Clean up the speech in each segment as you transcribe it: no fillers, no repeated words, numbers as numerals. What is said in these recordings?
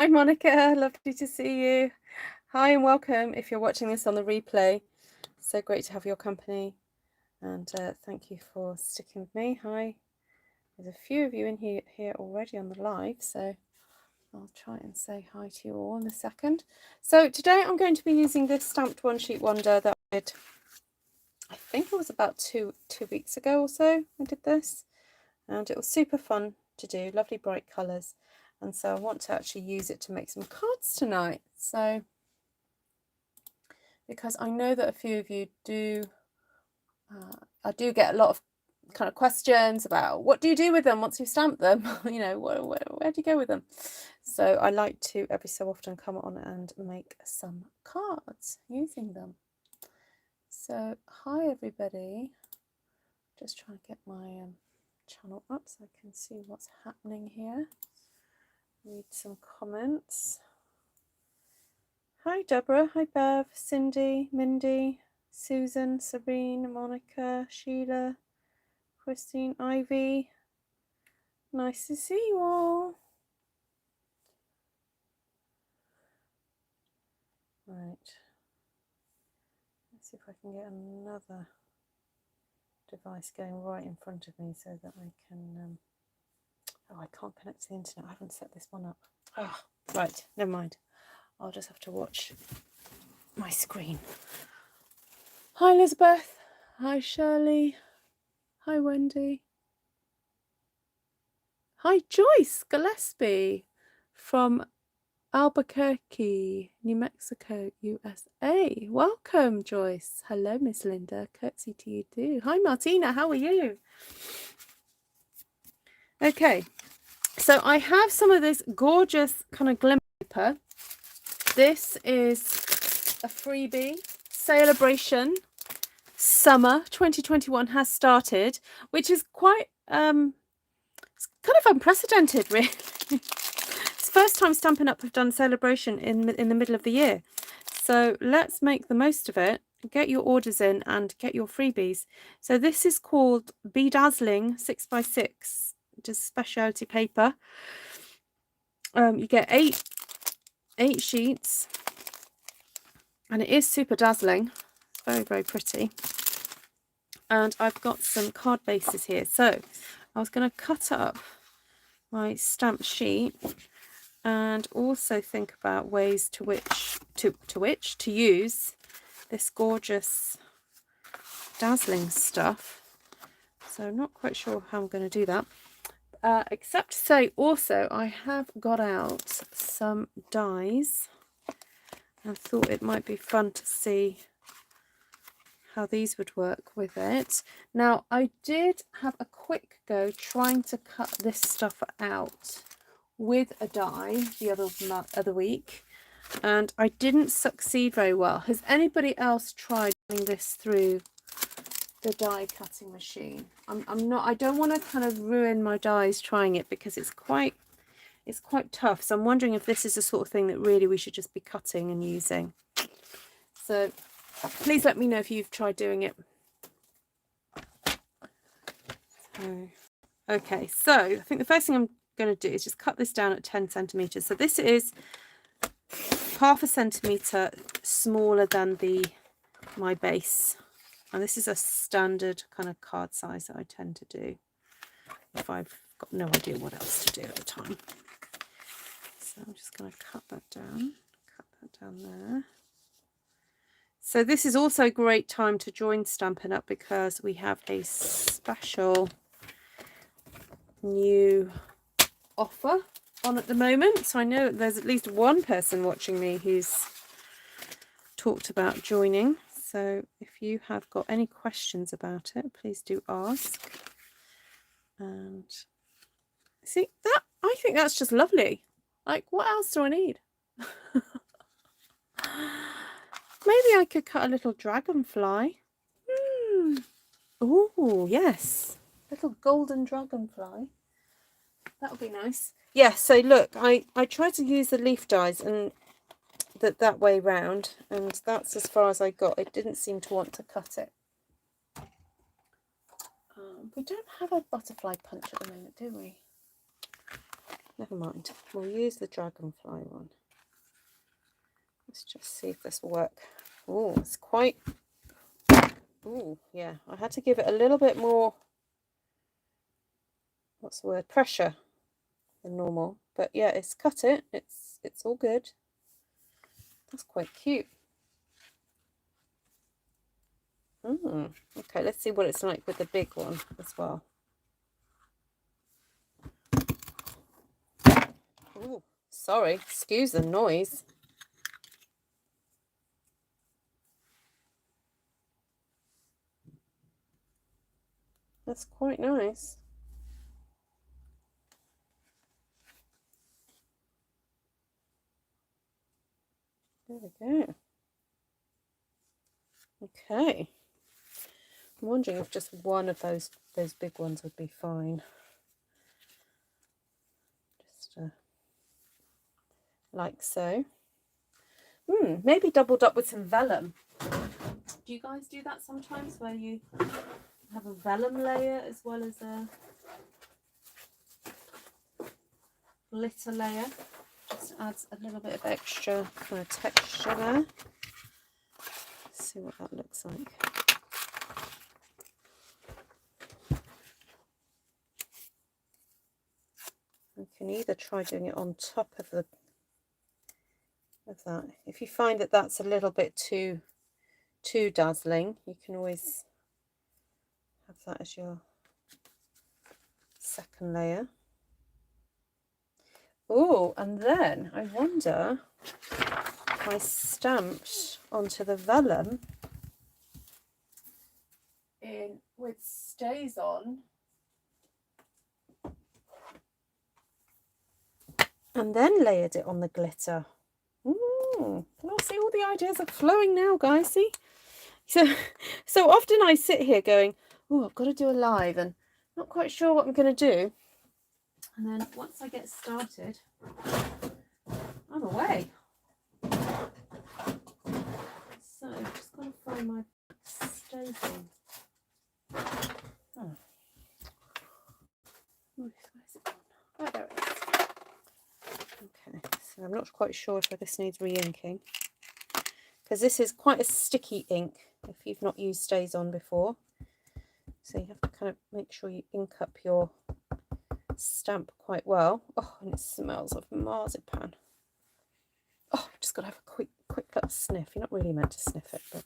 Hi Monica, lovely to see you. Hi and welcome if you're watching this on the replay. So great to have your company, and thank you for sticking with me. Hi, there's a few of you in here already on the live, so I'll try and say hi to you all in a second. So today I'm going to be using this stamped one sheet wonder that I did, I think it was about two weeks ago or so I did this, and it was super fun to do, lovely bright colours. And so I want to actually use it to make some cards tonight. So, because I know that a few of you do, I do get a lot of kind of questions about what do you do with them once you stamp them? You know, where do you go with them? So I like to every so often come on and make some cards using them. So hi everybody. Just trying to get my channel up so I can see what's happening here. Read some comments. Hi Deborah, hi Bev, Cindy, Mindy, Susan, Serene, Monica, Sheila, Christine, Ivy. Nice to see you all. Right. Let's see if I can get another device going right in front of me so that I can... oh, I can't connect to the internet. I haven't set this one up. Oh, right, never mind. I'll just have to watch my screen. Hi Elizabeth. Hi Shirley. Hi Wendy. Hi Joyce Gillespie from Albuquerque, New Mexico, USA. Welcome, Joyce. Hello, Miss Linda. Curtsy to you too. Hi, Martina. How are you? Okay, so I have some of this gorgeous kind of glimmer paper. This is a freebie. Saleabration Summer 2021 has started, which is quite it's kind of unprecedented, really. It's the first time Stampin' Up have done Saleabration in the middle of the year. So let's make the most of it. Get your orders in and get your freebies. So this is called Dazzling 6x6, just specialty paper. You get eight sheets, and it is super dazzling. Very, very pretty. And I've got some card bases here. So I was going to cut up my stamp sheet and also think about ways to use this gorgeous dazzling stuff. So I'm not quite sure how I'm going to do that, except to say also I have got out some dies. I thought it might be fun to see how these would work with it. Now I did have a quick go trying to cut this stuff out with a die the other week, and I didn't succeed very well. Has anybody else tried doing this through the die cutting machine? I don't want to kind of ruin my dies trying it, because it's quite tough. So I'm wondering if this is the sort of thing that really we should just be cutting and using. So please let me know if you've tried doing it. Okay, so I think the first thing I'm going to do is just cut this down at 10 centimeters. So this is 0.5 centimeter smaller than my base, and this is a standard kind of card size that I tend to do if I've got no idea what else to do at the time. So I'm just going to cut that down there. So this is also a great time to join Stampin' Up, because we have a special new offer on at the moment. So I know that there's at least one person watching me who's talked about joining. So if you have got any questions about it, please do ask. And see that, I think that's just lovely. Like, what else do I need? Maybe I could cut a little dragonfly. Oh yes, little golden dragonfly. That would be nice. Yeah, so look, I tried to use the leaf dies and that way round, and that's as far as I got. It didn't seem to want to cut it. We don't have a butterfly punch at the moment, do we? never mind. We'll use the dragonfly one. Let's just see if this will work. Oh, it's quite... Oh, yeah. I had to give it a little bit more... What's the word? Pressure than normal. But yeah, it's cut it. It's all good. That's quite cute. Okay, let's see what it's like with the big one as well. Oh, sorry. Excuse the noise. That's quite nice. There we go. Okay. I'm wondering if just one of those big ones would be fine. Just like so. Maybe doubled up with some vellum. Do you guys do that sometimes, where you have a vellum layer as well as a glitter layer? Just adds a little bit of extra kind of texture there. Let's see what that looks like. You can either try doing it on top of that. If you find that that's a little bit too dazzling, you can always have that as your second layer. Oh, and then I wonder if I stamped onto the vellum in with Stays On, and then layered it on the glitter. Can I see all the ideas are flowing now, guys? See? So often I sit here going, oh, I've got to do a live and not quite sure what I'm going to do. And then once I get started, I'm away. So I've just got to find my Stays On. Oh. Where's it gone? Oh, there it is. Okay, so I'm not quite sure if this needs re-inking, because this is quite a sticky ink if you've not used Stays On before. So you have to kind of make sure you ink up your stamp quite well. Oh, and it smells of marzipan. Oh, I've just got to have a quick little sniff. You're not really meant to sniff it, but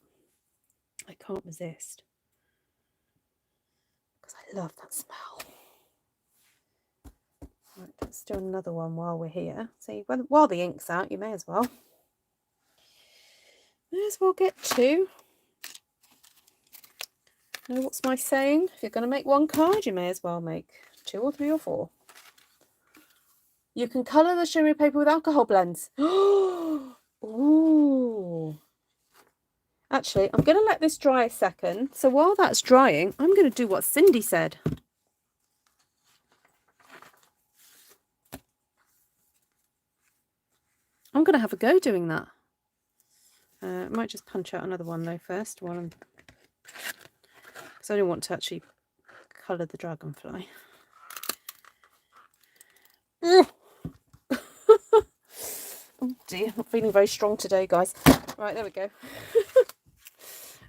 I can't resist, because I love that smell. Right, let's do another one while we're here. So while the ink's out, you may as well get two. Know what's my saying? If you're going to make one card, you may as well make 2 or 3 or 4. You can colour the shimmery paper with alcohol blends. Ooh. Actually, I'm going to let this dry a second. So while that's drying, I'm going to do what Cindy said. I'm going to have a go doing that. I might just punch out another one though first, because I don't want to actually colour the dragonfly. Oh dear, I'm not feeling very strong today, guys. Right, there we go.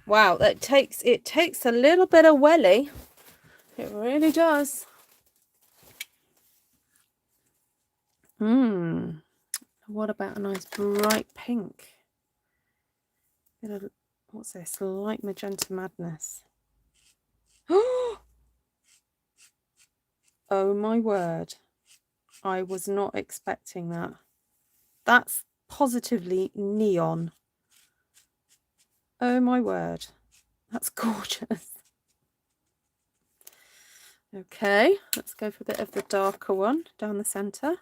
Wow, it takes a little bit of welly. It really does. What about a nice bright pink? What's this? Light magenta madness. Oh my word. I was not expecting that. That's positively neon. Oh my word. That's gorgeous. Okay, let's go for a bit of the darker one down the centre.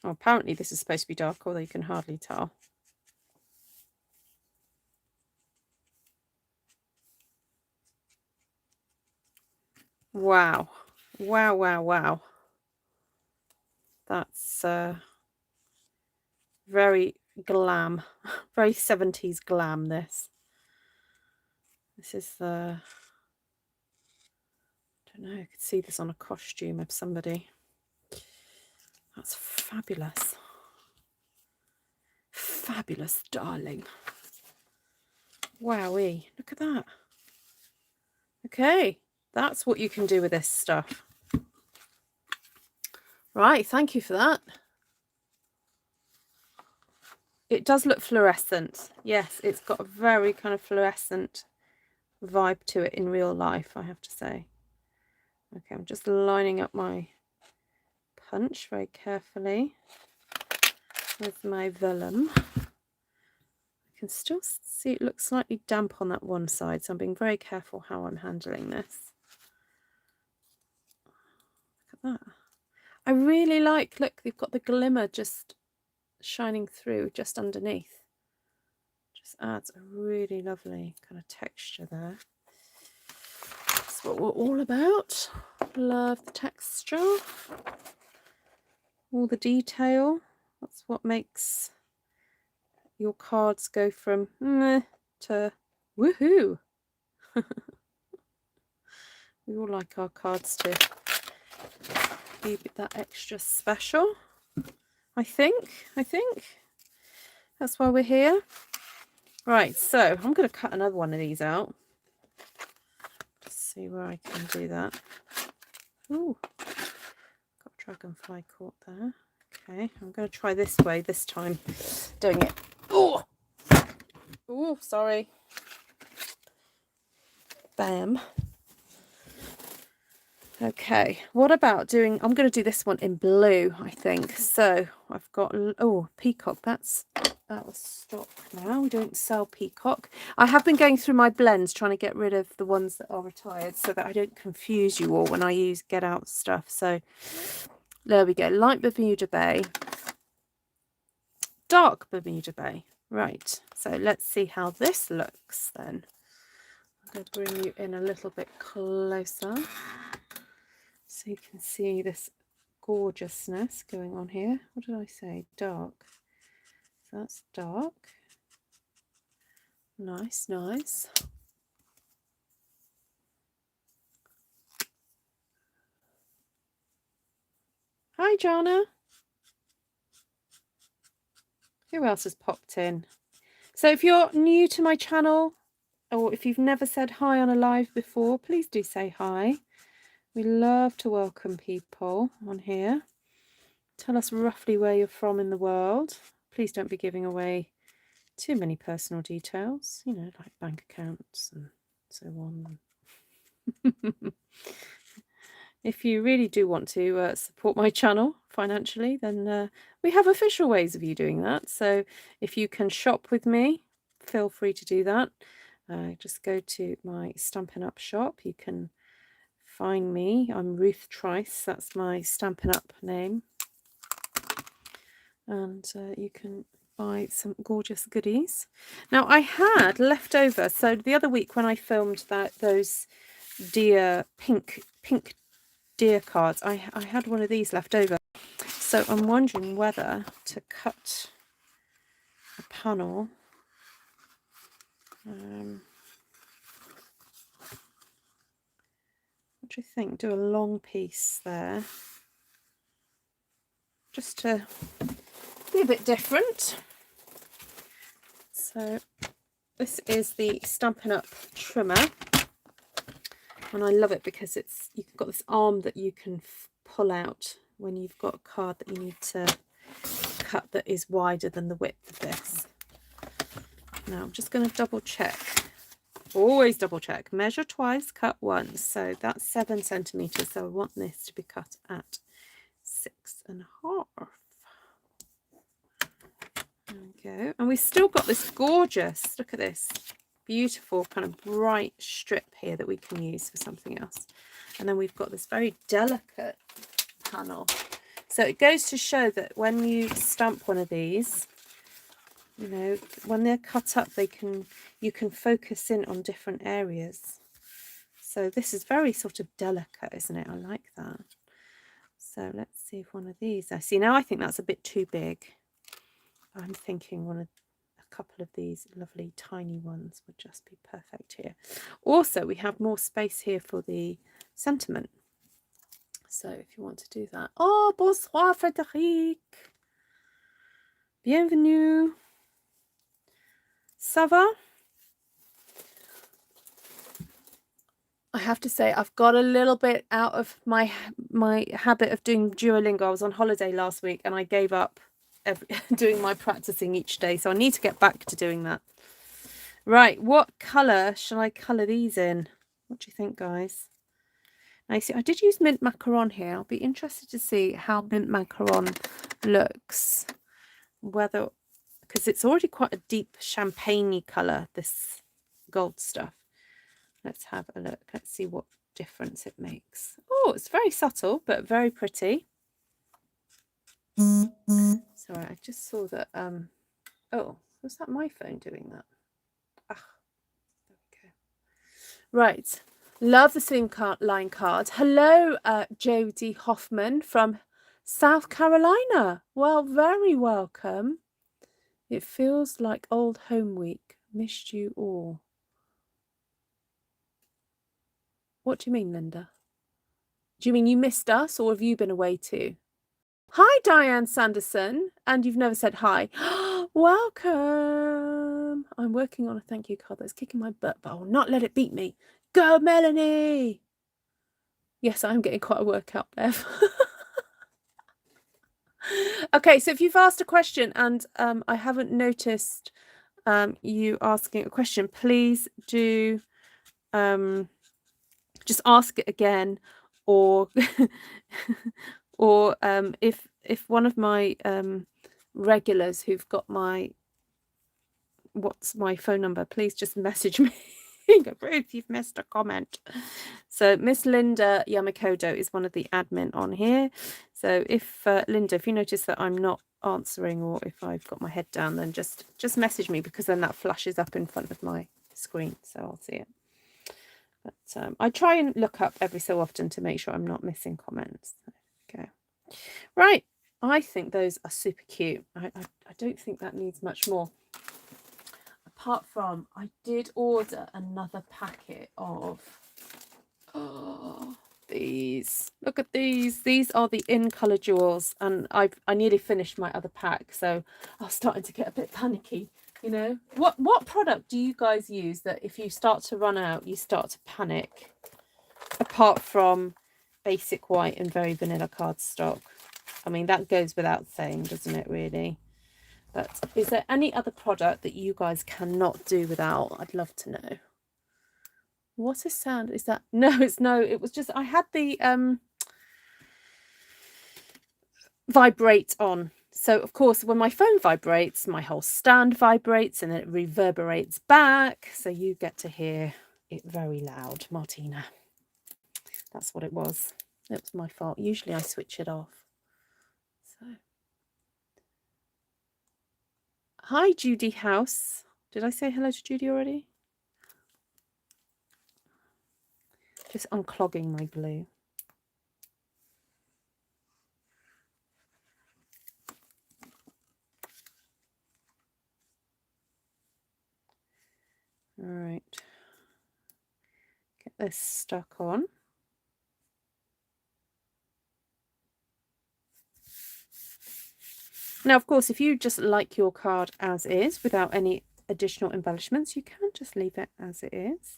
Oh, apparently this is supposed to be dark, although you can hardly tell. Wow. Wow, wow, wow. That's very glam. Very 70s glam, this. This is the, I don't know, I could see this on a costume of somebody. That's fabulous. Fabulous, darling. Wowee, look at that. Okay, that's what you can do with this stuff. Right, thank you for that. It does look fluorescent. Yes, it's got a very kind of fluorescent vibe to it in real life, I have to say. Okay, I'm just lining up my punch very carefully with my vellum. I can still see it looks slightly damp on that one side, so I'm being very careful how I'm handling this. Look at that. I really like, look, they've got the glimmer just shining through just underneath. Just adds a really lovely kind of texture there. That's what we're all about. Love the texture, all the detail. That's what makes your cards go from meh to woohoo. We all like our cards to be that extra special. I think that's why we're here. Right, so I'm going to cut another one of these out. Just see where I can do that. Ooh, got dragonfly caught there. Okay, I'm going to try this way this time, doing it. Oh, sorry. Bam. Okay, what about doing, I'm going to do this one in blue, I think. So I've got, oh, peacock, that was stock now. We don't sell peacock. I have been going through my blends trying to get rid of the ones that are retired so that I don't confuse you all when I get out stuff. So there we go. Light Bermuda Bay, dark Bermuda Bay. Right, so let's see how this looks then. I'm going to bring you in a little bit closer so you can see this gorgeousness going on here. What did I say? Dark. So that's dark. Nice, nice. Hi, Jana. Who else has popped in? So if you're new to my channel, or if you've never said hi on a live before, please do say hi. We love to welcome people on here. Tell us roughly where you're from in the world. Please don't be giving away too many personal details, you know, like bank accounts and so on. If you really do want to support my channel financially, then we have official ways of you doing that. So if you can shop with me, feel free to do that. Just go to my Stampin' Up shop. You can find me. I'm Ruth Trice. That's my Stampin' Up name. And you can buy some gorgeous goodies. Now I had left over, so the other week when I filmed those deer pink deer cards, I had one of these left over. So I'm wondering whether to cut a panel. What do you think? Do a long piece there, just to be a bit different. So this is the Stampin' Up trimmer, and I love it because you've got this arm that you can pull out when you've got a card that you need to cut that is wider than the width of this. Now I'm just going to double check. Always double check. Measure twice, cut once. So that's 7 centimeters. So I want this to be cut at 6.5. There we go. And we've still got this gorgeous, look at this, beautiful kind of bright strip here that we can use for something else. And then we've got this very delicate panel. So it goes to show that when you stamp one of these, you know, when they're cut up, you can focus in on different areas. So this is very sort of delicate, isn't it? I like that. So let's see if one of these, I see now, I think that's a bit too big. I'm thinking a couple of these lovely tiny ones would just be perfect here. Also, we have more space here for the sentiment. So if you want to do that. Oh, bonsoir, Frédéric. Bienvenue. Ça va? I have to say, I've got a little bit out of my habit of doing Duolingo. I was on holiday last week and I gave up doing my practicing each day. So I need to get back to doing that. Right, what colour shall I colour these in? What do you think, guys? Now, you see, I did use mint macaron here. I'll be interested to see how mint macaron looks. Whether, because it's already quite a deep champagne-y colour, this gold stuff. Let's have a look. Let's see what difference it makes. Oh, it's very subtle, but very pretty. Sorry, I just saw that. Oh, was that my phone doing that? Ah, there we go. Right. Love the slim line card. Hello, Jodie Hoffman from South Carolina. Well, very welcome. It feels like old home week. Missed you all. What do you mean, Linda? Do you mean you missed us, or have you been away too? Hi, Diane Sanderson. And you've never said hi. Welcome. I'm working on a thank you card that's kicking my butt, but I will not let it beat me. Go, Melanie. Yes, I'm getting quite a workout, Bev. Okay, so if you've asked a question and I haven't noticed you asking a question, please do just ask it again, or or if one of my regulars who've got my phone number, please just message me. Ruth, you've missed a comment. So Miss Linda Yamakoto is one of the admin on here. So if Linda, if you notice that I'm not answering, or if I've got my head down, then just message me, because then that flashes up in front of my screen, so I'll see it. But I try and look up every so often to make sure I'm not missing comments. Okay, right. I think those are super cute. I don't think that needs much more. Apart from, I did order another packet of these. Look at these. These are the in colour jewels, and I nearly finished my other pack, so I was starting to get a bit panicky. You know, what product do you guys use that if you start to run out, you start to panic? Apart from basic white and very vanilla cardstock. I mean, that goes without saying, doesn't it, really? But is there any other product that you guys cannot do without? I'd love to know. What a sound is that? No, it was just, I had the vibrate on. So of course, when my phone vibrates, my whole stand vibrates and then it reverberates back. So you get to hear it very loud, Martina. That's what it was. It was my fault. Usually I switch it off. So. Hi, Judy House. Did I say hello to Judy already? Just unclogging my glue. All right. Get this stuck on. Now, of course, if you just like your card as is without any additional embellishments, you can just leave it as it is.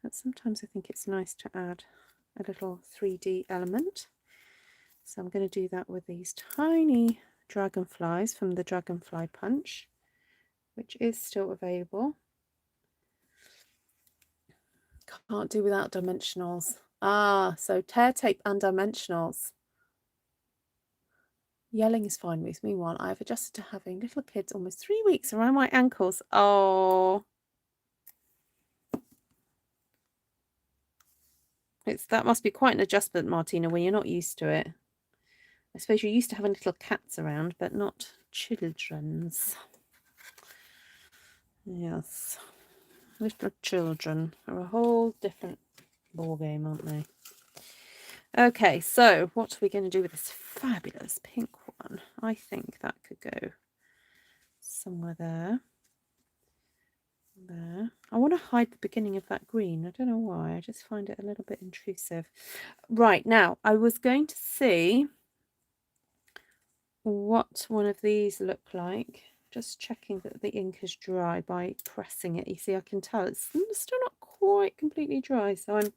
But sometimes I think it's nice to add a little 3D element. So I'm going to do that with these tiny dragonflies from the Dragonfly Punch, which is still available. Can't do without dimensionals. Ah, so tear tape and dimensionals. Yelling is fine with. Meanwhile, I've adjusted to having little kids almost 3 weeks around my ankles. Oh, that must be quite an adjustment, Martina, when you're not used to it. I suppose you're used to having little cats around, but not children's. Yes, little children are a whole different ball game, aren't they? Okay, so what are we going to do with this fabulous pink one? I think that could go somewhere there. there. I want to hide the beginning of that green. I don't know why. I just find it a little bit intrusive. Right, now I was going to see what one of these look like. Just checking that the ink is dry by pressing it. You see, I can tell it's still not quite completely dry, so I'm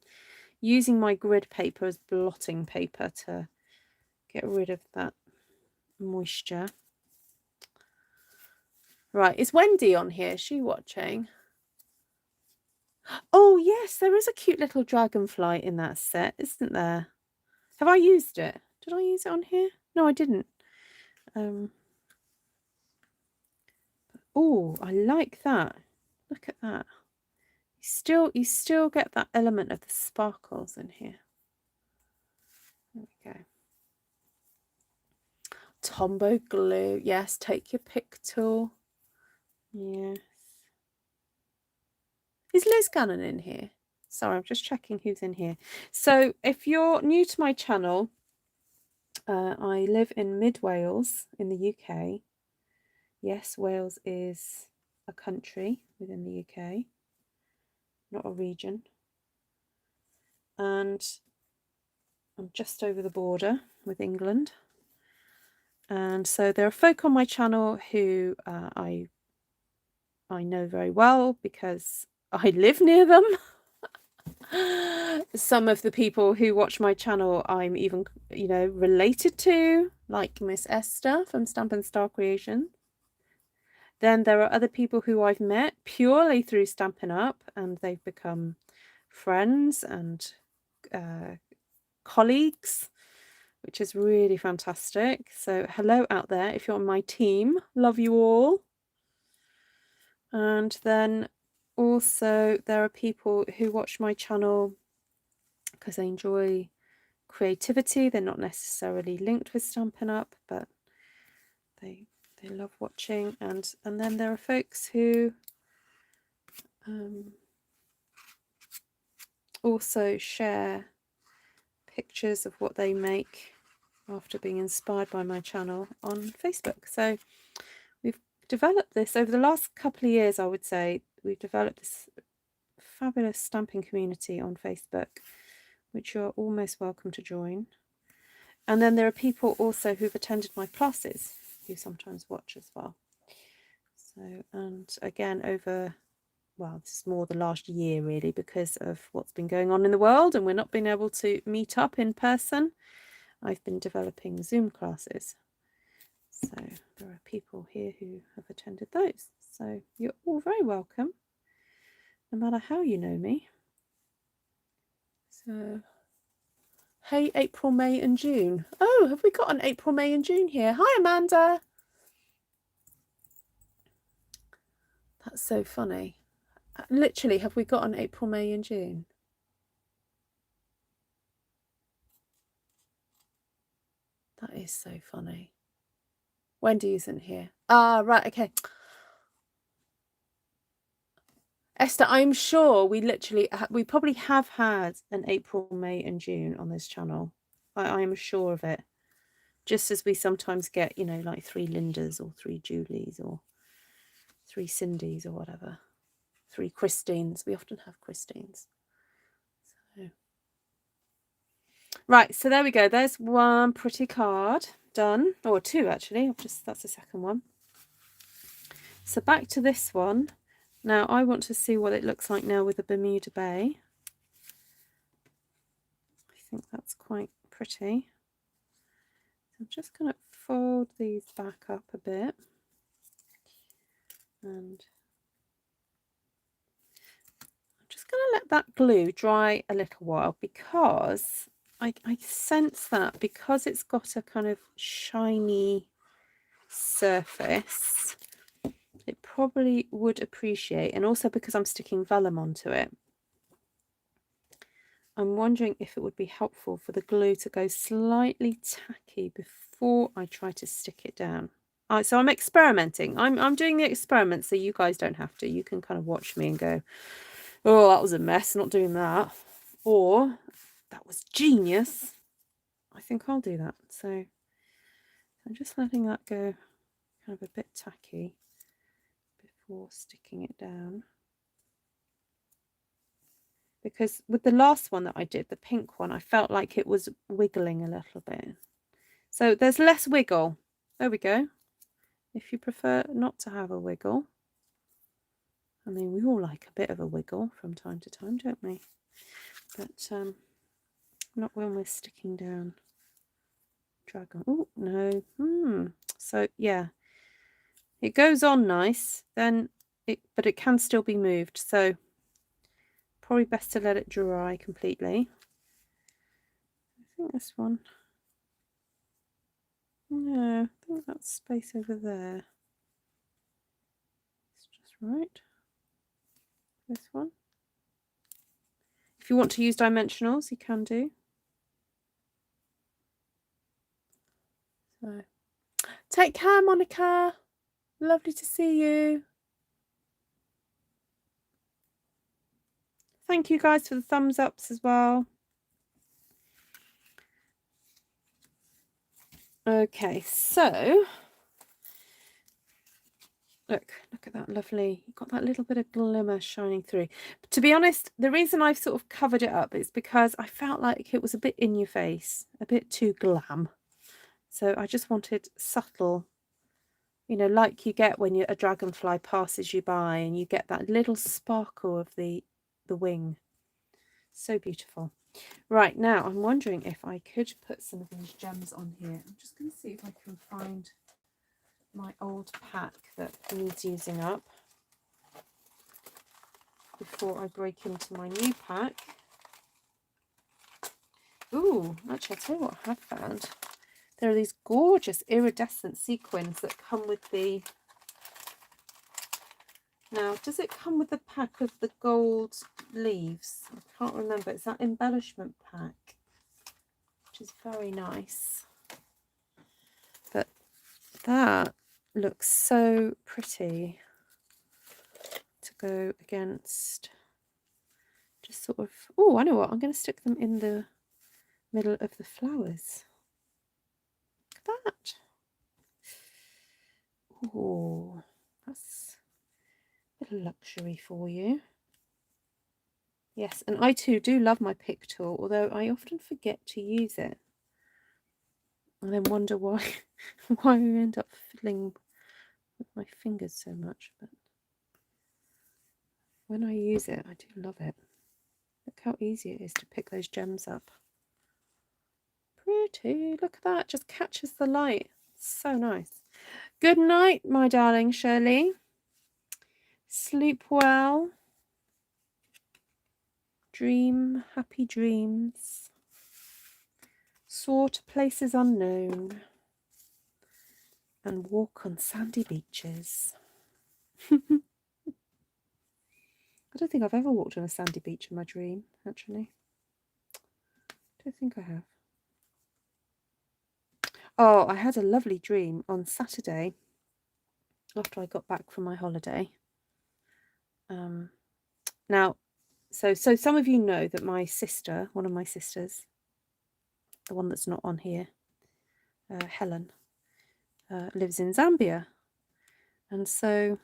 using my grid paper as blotting paper to get rid of that moisture. Right, is Wendy on here? Is she watching? Oh yes, there is a cute little dragonfly in that set, isn't there? Have I used it? Did I use it on here? No, I didn't. Oh, I like that. Look at that. You still get that element of the sparkles in here. There we go. Tombow glue. Yes, take your pick tool. Yes. Is Liz Gannon in here? Sorry, I'm just checking who's in here. So if you're new to my channel, I live in mid Wales in the UK. Yes, Wales is a country within the UK, not a region. And I'm just over the border with England. And so there are folk on my channel who I know very well because I live near them. Some of the people who watch my channel I'm even, related to, like Miss Esther from Stampin' Star Creation. Then there are other people who I've met purely through Stampin' Up, and they've become friends and colleagues, which is really fantastic. So hello out there if you're on my team. Love you all. And then also there are people who watch my channel because they enjoy creativity. They're not necessarily linked with Stampin' Up, but they love watching. And then there are folks who also share pictures of what they make after being inspired by my channel on Facebook. So we've developed this over the last couple of years. I would say we've developed this fabulous stamping community on Facebook, which you're almost welcome to join. And then there are people also who've attended my classes who sometimes watch as well. So, and again, this is more the last year really, because of what's been going on in the world and we're not being able to meet up in person. I've been developing Zoom classes. So there are people here who have attended those. So you're all very welcome, no matter how you know me. So, hey, April, May and June. Oh, have we got an April, May and June here? Hi, Amanda. That's so funny. Literally, have we got an April, May and June? That is so funny. Wendy isn't here. Ah, right, okay. Esther, I'm sure we probably have had an April, May and June on this channel. I am sure of it. Just as we sometimes get, like 3 Lindas or 3 Julies or 3 Cindys or whatever. 3 Christines. We often have Christines. So. Right, so there we go. There's one pretty card done. Or 2 actually. That's the second one. So back to this one. Now I want to see what it looks like now with the Bermuda Bay. I think that's quite pretty. I'm just going to fold these back up a bit. And I'm just going to let that glue dry a little while, because I sense that because it's got a kind of shiny surface, it probably would appreciate, and also because I'm sticking vellum onto it, I'm wondering if it would be helpful for the glue to go slightly tacky before I try to stick it down. So I'm experimenting. I'm doing the experiment so you guys don't have to. You can kind of watch me and go, oh, that was a mess, not doing that. Or, that was genius. I think I'll do that. So I'm just letting that go kind of a bit tacky before sticking it down. because with the last one that I did, the pink one, I felt like it was wiggling a little bit. So there's less wiggle. There we go. If you prefer not to have a wiggle. I mean, we all like a bit of a wiggle from time to time, don't we? But not when we're sticking down dragon. Oh, no. So, yeah. It goes on nice, then but it can still be moved. So probably best to let it dry completely. I think this one. No, I think that space over there. It's just right. This one. If you want to use dimensionals, you can do. So, take care, Monica. Lovely to see you. Thank you guys for the thumbs ups as well. Okay, so look at that lovely, you've got that little bit of glimmer shining through. But to be honest, the reason I've sort of covered it up is because I felt like it was a bit in your face, a bit too glam. So I just wanted subtle, you know, like you get when a dragonfly passes you by and you get that little sparkle of the wing. So beautiful. Right, now I'm wondering if I could put some of these gems on here. I'm just going to see if I can find my old pack that needs using up before I break into my new pack. Ooh, actually, I'll tell you what I have found. There are these gorgeous iridescent sequins that come with the... Now, does it come with the pack of the gold leaves? I can't remember. It's that embellishment pack, which is very nice. But that looks so pretty to go against. Just sort of... Oh, I know what. I'm going to stick them in the middle of the flowers. Look at that. Oh, that's a bit of luxury for you. Yes, and I too do love my pick tool, although I often forget to use it. And then wonder why I end up fiddling with my fingers so much. But when I use it, I do love it. Look how easy it is to pick those gems up. Pretty. Look at that. Just catches the light. So nice. Good night, my darling Shirley. Sleep well. Dream happy dreams. Soar to places unknown. And walk on sandy beaches. I don't think I've ever walked on a sandy beach in my dream, actually. I don't think I have. Oh, I had a lovely dream on Saturday after I got back from my holiday. Now, so some of you know that my sister, one of my sisters, the one that's not on here, Helen, lives in Zambia. And so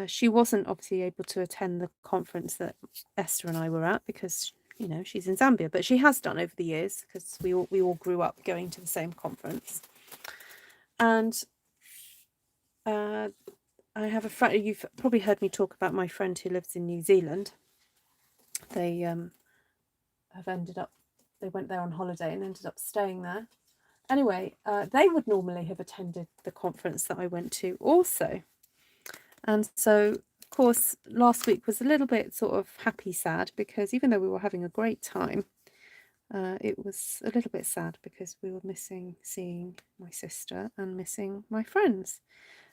she wasn't obviously able to attend the conference that Esther and I were at because, you know, she's in Zambia. But she has done over the years because we all grew up going to the same conference. And I have a friend, you've probably heard me talk about my friend who lives in New Zealand. They have ended up, they went there on holiday and ended up staying there. Anyway, they would normally have attended the conference that I went to also. And so, of course, last week was a little bit sort of happy sad because even though we were having a great time, it was a little bit sad because we were missing seeing my sister and missing my friends.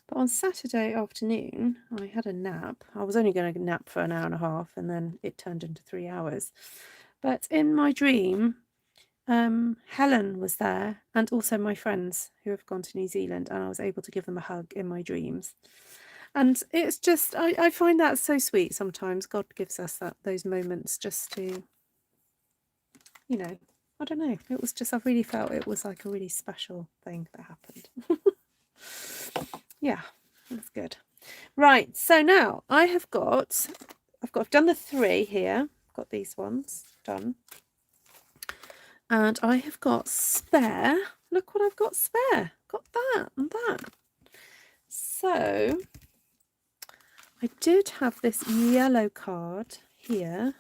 But on Saturday afternoon, I had a nap. I was only going to nap for an hour and a half, and then it turned into 3 hours. But in my dream, Helen was there, and also my friends who have gone to New Zealand, and I was able to give them a hug in my dreams. And it's just, I find that so sweet sometimes. God gives us those moments just to, you know, I don't know. It was just, I really felt it was like a really special thing that happened. Yeah, that's good. Right, so now I have got I've done the 3 here. I've got these ones done. And I have got spare. Look what I've got spare. Got that and that. So I did have this yellow card here.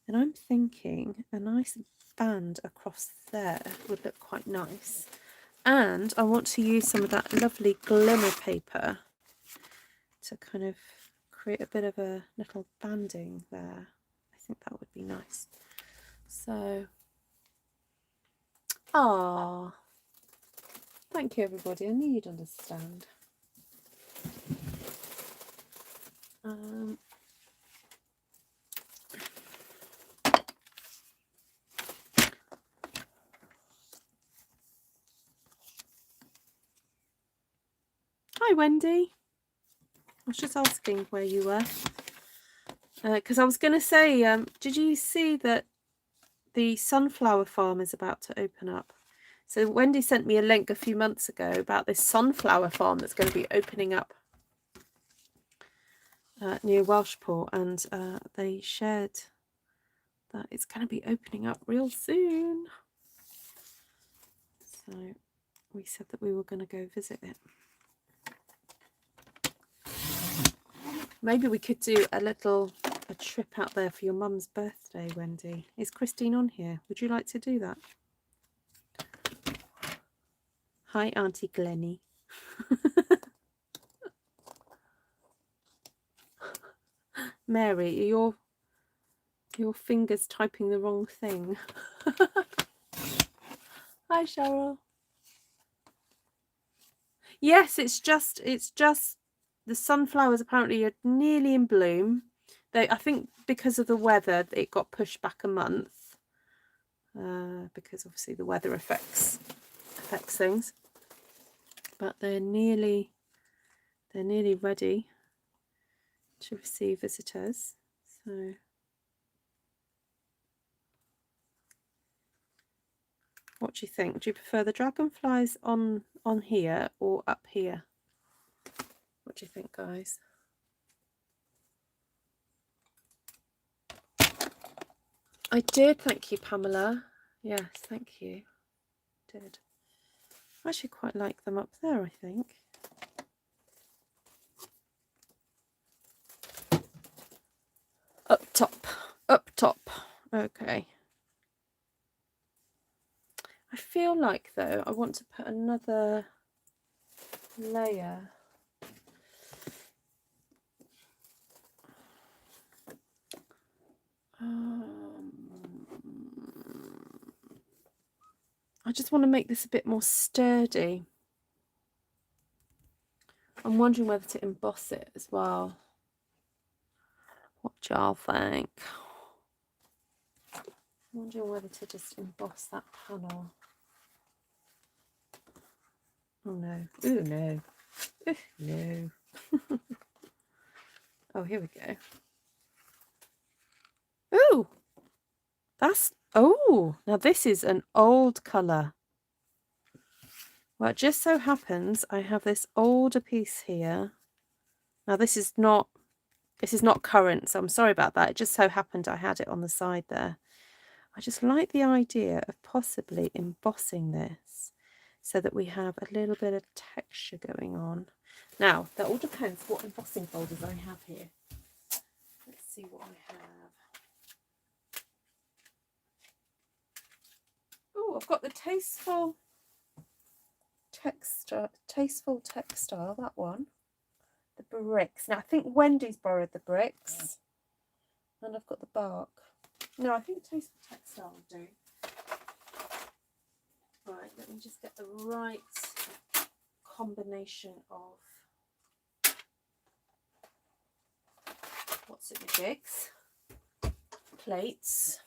And I'm thinking a nice band across there would look quite nice. And I want to use some of that lovely glimmer paper to kind of create a bit of a little banding there. I think that would be nice. So, thank you everybody. I knew you'd understand. Hi Wendy. I was just asking where you were. Because I was going to say, did you see that the sunflower farm is about to open up? So Wendy sent me a link a few months ago about this sunflower farm that's going to be opening up near Welshport, and they shared that it's going to be opening up real soon. So we said that we were going to go visit it. Maybe we could do a trip out there for your mum's birthday, Wendy. Is Christine on here? Would you like to do that? Hi, Auntie Glennie. Mary, are your fingers typing the wrong thing? Hi, Cheryl. Yes, it's just the sunflowers apparently are nearly in bloom. I think because of the weather, it got pushed back a month. Because obviously the weather affects things. But they're nearly ready to receive visitors. So what do you think? Do you prefer the dragonflies on here or up here? What do you think, guys? I did, thank you, Pamela. Yes, thank you. Did. I actually quite like them up there, I think. Up top. Okay. I feel like, though, I want to put another layer. I just want to make this a bit more sturdy. I'm wondering whether to emboss it as well. What do y'all think? I'm wondering whether to just emboss that panel. Oh no. Ooh, no. Ooh, no. Oh, here we go. Ooh! Now this is an old colour. Well, it just so happens I have this older piece here. Now this is not current, so I'm sorry about that. It just so happened I had it on the side there. I just like the idea of possibly embossing this so that we have a little bit of texture going on. Now, that all depends what embossing folders I have here. Let's see what I have. Oh, I've got the Tasteful Textile, that one. The bricks. Now, I think Wendy's borrowed the bricks. And I've got the bark. No, I think Tasteful Textile will do. Right, let me just get the right combination of what's it, the jigs, plates.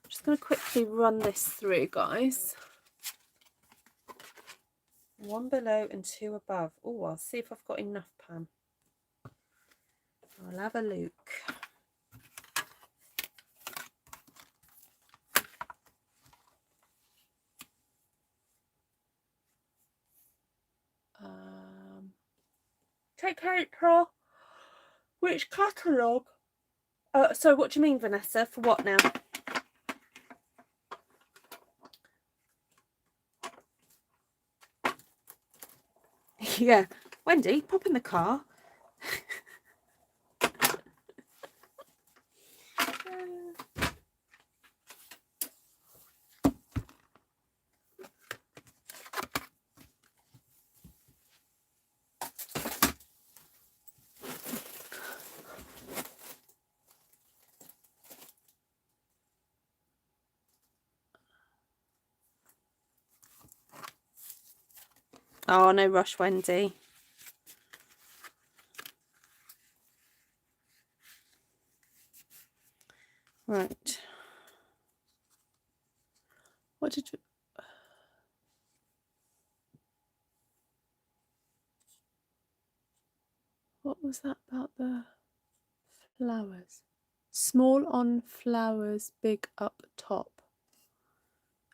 Just going to quickly run this through, guys. 1 below and 2 above. Oh, I'll see if I've got enough, Pam. I'll have a look. Take care, her which catalogue. So what do you mean, Vanessa? For what now? Yeah, Wendy, pop in the car. Oh, no rush, Wendy. Right. What did you... What was that about the flowers? Small on flowers, big up top.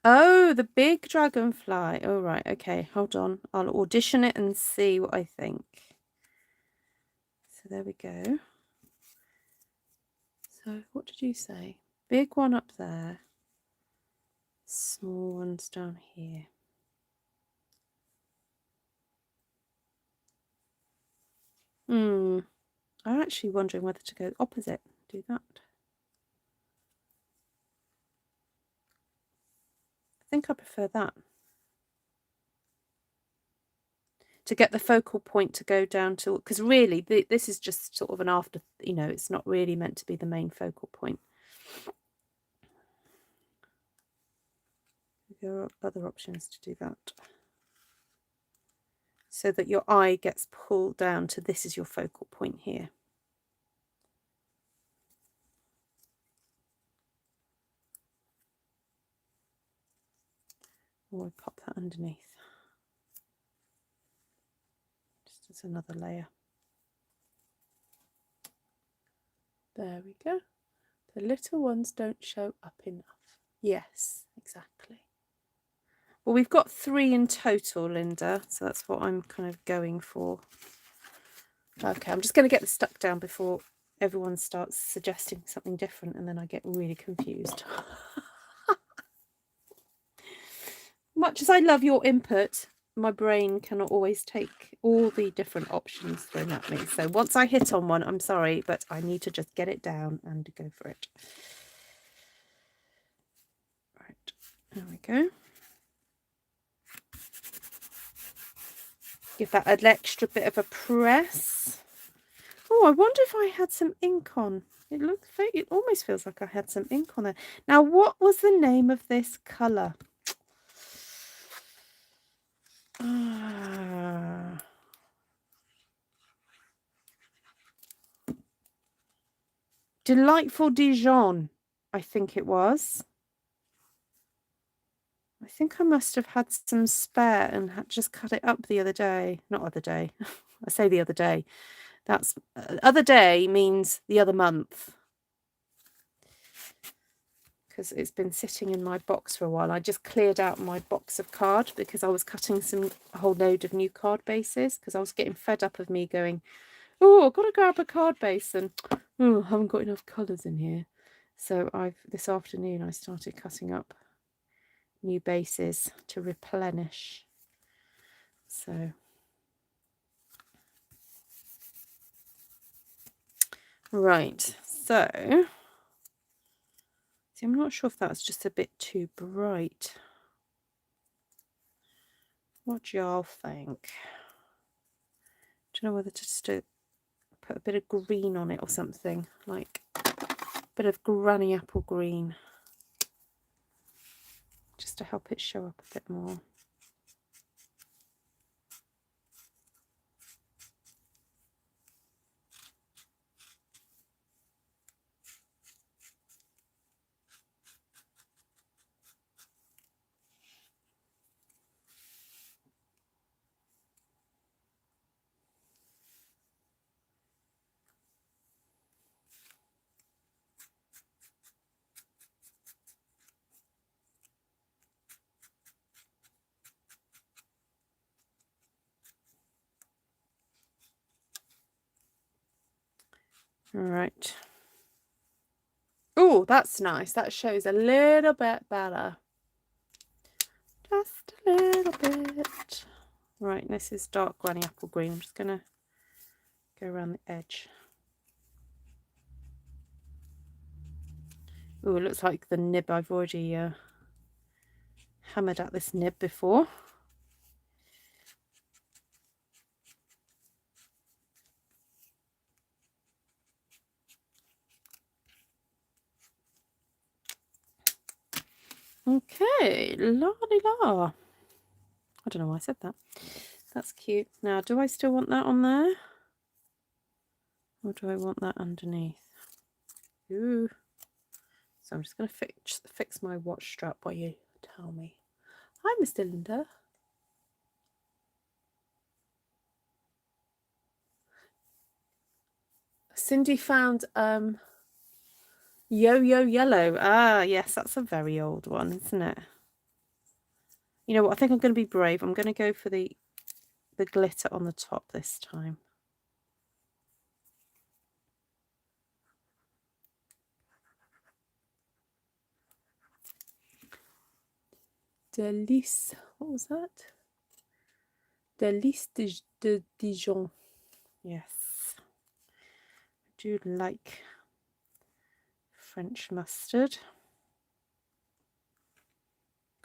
Oh, the big dragonfly. Oh, right. Okay, hold on. I'll audition it and see what I think. So there we go. So what did you say? Big one up there. Small ones down here. I'm actually wondering whether to go opposite. Do that. I think I prefer that. To get the focal point to go down to, because really this is just sort of an after, you know, it's not really meant to be the main focal point. There are other options to do that. So that your eye gets pulled down to this is your focal point here. Or I pop that underneath. Just as another layer. There we go. The little ones don't show up enough. Yes, exactly. Well, we've got 3 in total, Linda, so that's what I'm kind of going for. Okay, I'm just going to get this stuck down before everyone starts suggesting something different and then I get really confused. Much as I love your input, my brain cannot always take all the different options thrown at me. So once I hit on one, I'm sorry, but I need to just get it down and go for it. Right, there we go. Give that an extra bit of a press. Oh, I wonder if I had some ink on. It almost feels like I had some ink on there. Now, what was the name of this colour? Delightful Dijon, I think it was. I think I must have had some spare and had just cut it up the other day. Not other day. I say the other day. That's other day means the other month. Because it's been sitting in my box for a while. I just cleared out my box of card because I was cutting a whole load of new card bases because I was getting fed up of me going, oh, I've got to grab a card base and oh, I haven't got enough colours in here. So this afternoon I started cutting up new bases to replenish. So right, so see, I'm not sure if that's just a bit too bright. What do y'all think? Don't know whether to just put a bit of green on it or something, like a bit of granny apple green, just to help it show up a bit more. All right. Oh, that's nice. That shows a little bit better. Just a little bit. Right, this is dark granny apple green. I'm just going to go around the edge. Oh, it looks like the nib. I've already hammered at this nib before. Okay, la-di-la. I don't know why I said that. That's cute. Now, do I still want that on there? Or do I want that underneath? Ooh. So I'm just going to fix my watch strap while you tell me. Hi, Mr. Linda. Cindy found Yo-Yo Yellow. Ah, yes, that's a very old one, isn't it? You know what? I think I'm going to be brave. I'm going to go for the glitter on the top this time. Delice. What was that? Delice de Dijon. Yes. I do like French mustard.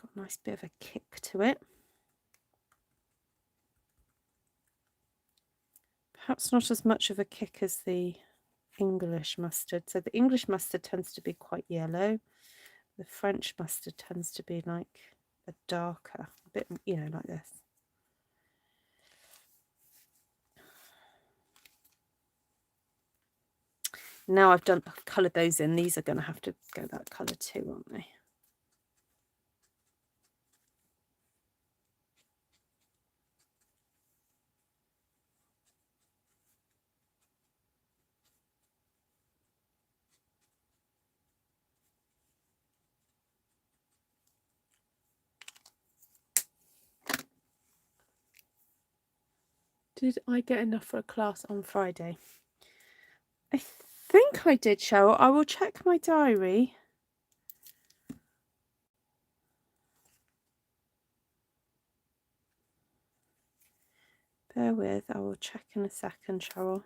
Got a nice bit of a kick to it. Perhaps not as much of a kick as the English mustard. So the English mustard tends to be quite yellow. The French mustard tends to be like a darker, a bit, you know, like this. Now I've coloured those in. These are going to have to go that colour too, aren't they? Did I get enough for a class on Friday? I think I did, Cheryl. I will check my diary. Bear with, I will check in a second, Cheryl.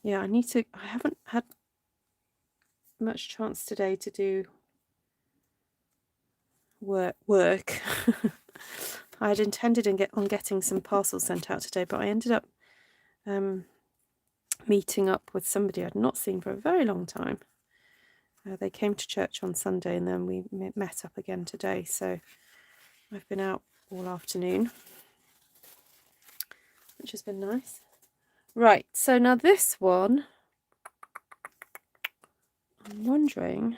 Yeah, I haven't had much chance today to do work. I had intended on getting some parcels sent out today, but I ended up meeting up with somebody I'd not seen for a very long time. They came to church on Sunday and then we met up again today, so I've been out all afternoon, which has been nice. Right, so now this one, I'm wondering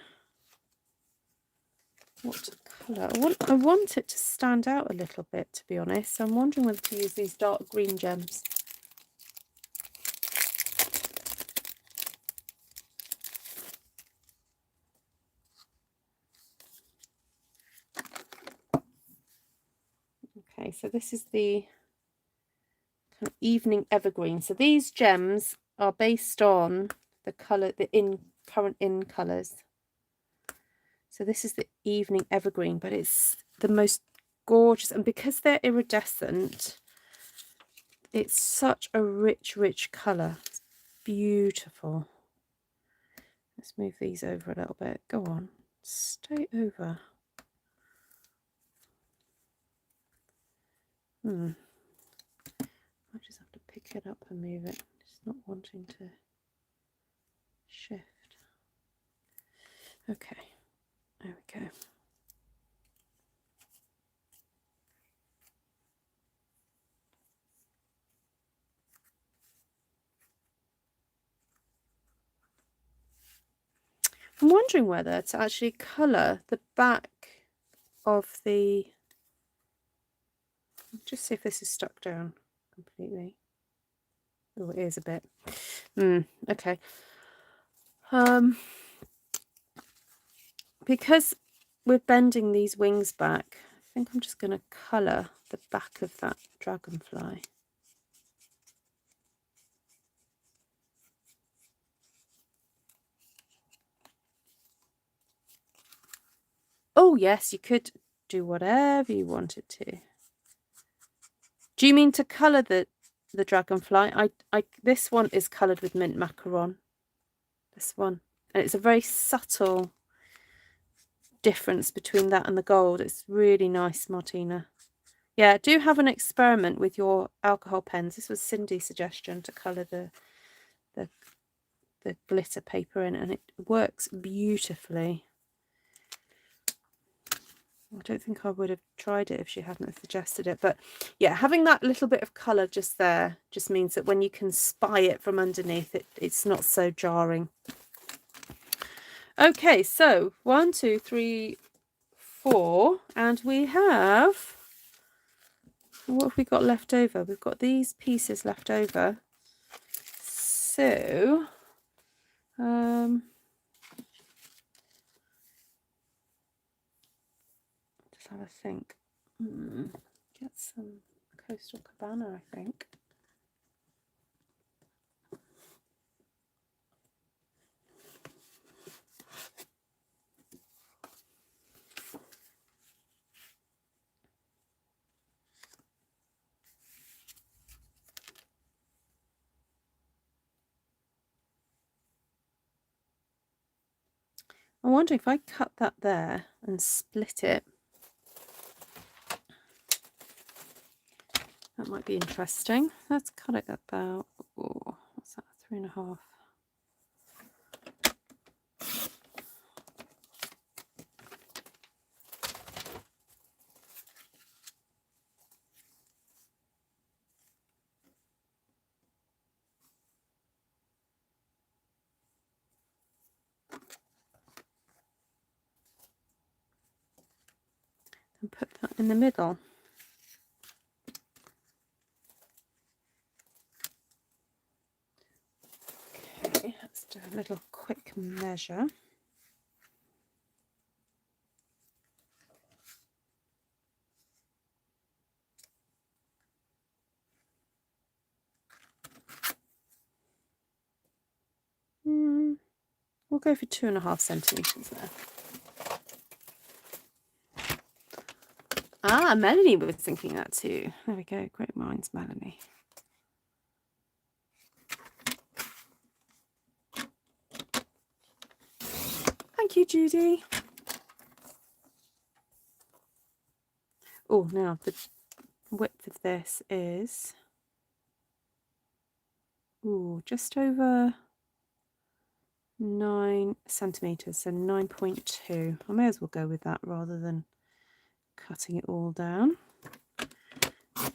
what colour. I want it to stand out a little bit, to be honest. So I'm wondering whether to use these dark green gems. Okay, so this is the kind of evening evergreen. So these gems are based on the colour, current in colours. So this is the evening evergreen, but it's the most gorgeous, and because they're iridescent, it's such a rich colour. It's beautiful. Let's move these over a little bit. Go on, stay over. I just have to pick it up and move it. It's not wanting to shift. Okay, there we go. I'm wondering whether to actually colour the back of the... Just see if this is stuck down completely. Oh, it is a bit. Okay. Because we're bending these wings back, I think I'm just going to colour the back of that dragonfly. Oh yes, you could do whatever you wanted to. Do you mean to colour the dragonfly? This one is coloured with mint macaron. This one. And it's a very subtle difference between that and the gold. It's really nice, Martina. Yeah, do have an experiment with your alcohol pens. This was Cindy's suggestion to colour the glitter paper in, and it works beautifully. I don't think I would have tried it if she hadn't suggested it, but yeah, having that little bit of colour just there just means that when you can spy it from underneath, it's not so jarring. Okay, so 1, 2, 3, 4, and we have, what have we got left over? We've got these pieces left over. So just have a think. Get some Coastal Cabana, I think. I wonder if I cut that there and split it. That might be interesting. Let's cut it about, what's that, 3.5. And put that in the middle. Okay, let's do a little quick measure. We'll go for 2.5 centimetres there. Ah, Melanie was thinking that too. There we go. Great minds, Melanie. Thank you, Judy. Oh, now the width of this is just over 9 centimetres, so 9.2. I may as well go with that rather than cutting it all down.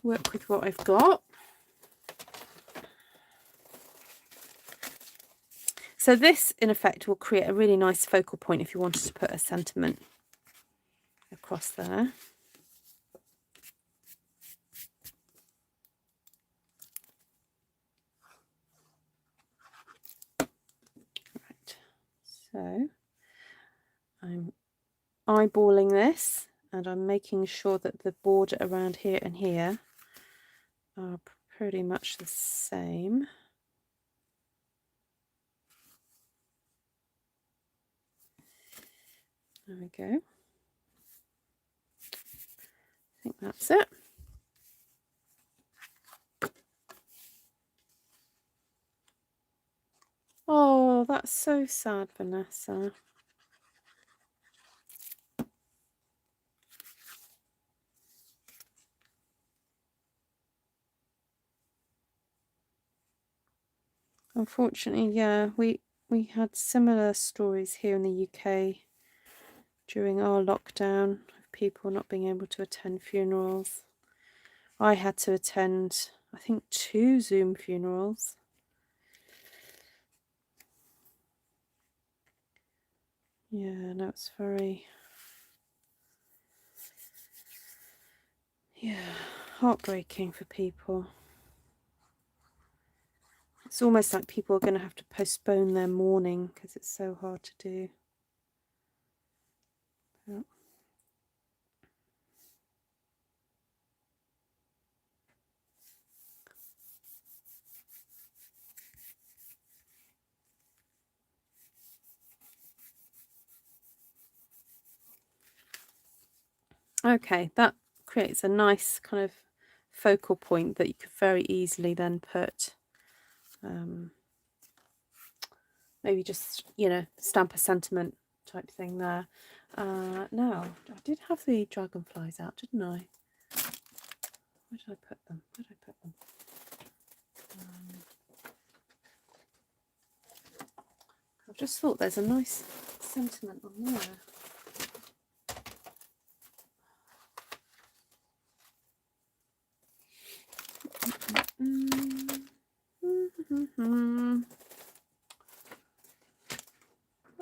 Work with what I've got. So this, in effect, will create a really nice focal point if you wanted to put a sentiment across there. Right, so I'm eyeballing this and I'm making sure that the border around here and here are pretty much the same. There we go. I think that's it. Oh, that's so sad, Vanessa. Unfortunately, yeah, we had similar stories here in the UK during our lockdown of people not being able to attend funerals. I had to attend, I think, 2 Zoom funerals. Yeah, no, it's very, heartbreaking for people. It's almost like people are going to have to postpone their mourning because it's so hard to do. Yeah. Okay, that creates a nice kind of focal point that you could very easily then put maybe just, you know, stamp a sentiment type thing there. Now, I did have the dragonflies out, didn't I? Where did I put them? Where did I put them? I've just thought there's a nice sentiment on there.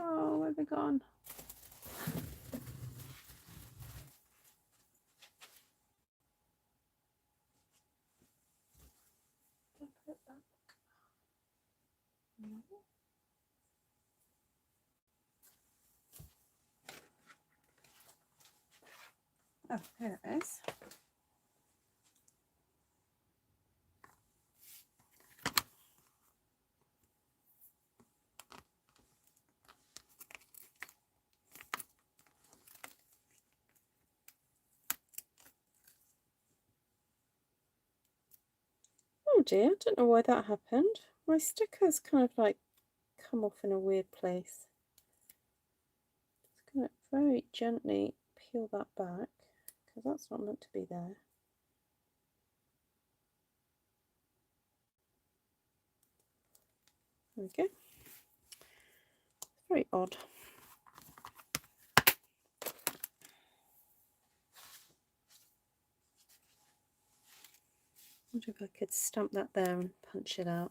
Oh, where have they gone? Oh, here it is. Oh dear, I don't know why that happened. My sticker's kind of like come off in a weird place. Just going to very gently peel that back because that's not meant to be there. There we go. Very odd. I wonder if I could stamp that there and punch it out.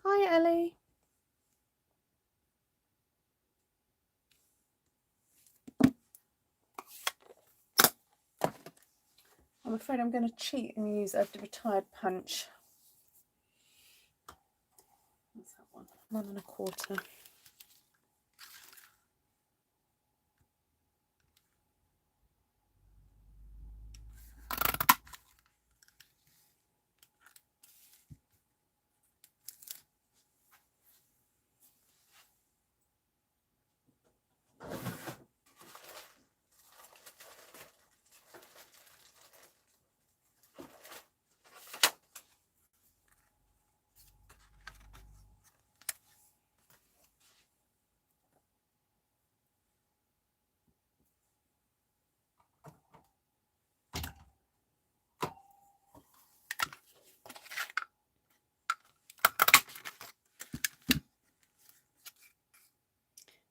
Hi Ellie. I'm afraid I'm going to cheat and use a retired punch. What's that one? 1 1/4.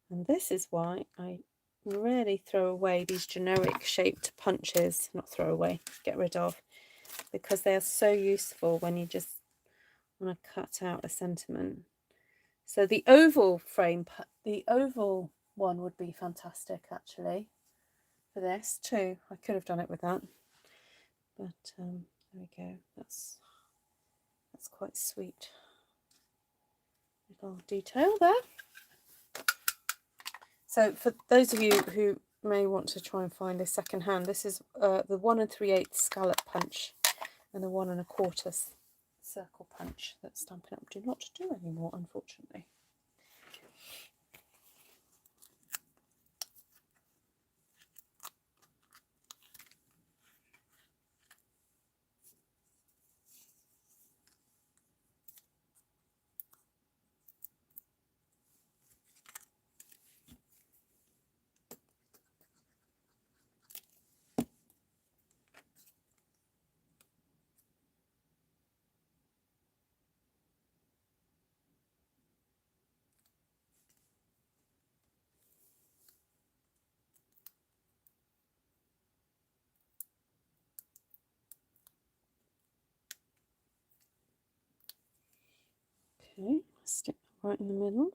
And this is why I rarely throw away these generic shaped punches, not throw away, get rid of, because they are so useful when you just want to cut out a sentiment. So the oval frame, the oval one would be fantastic actually for this too. I could have done it with that, but there we go. That's quite sweet. Little detail there. So for those of you who may want to try and find this second hand, this is the 1 3/8 scallop punch and the 1 1/4 circle punch that Stampin' Up! Do not do anymore, unfortunately. Okay, stick that right in the middle.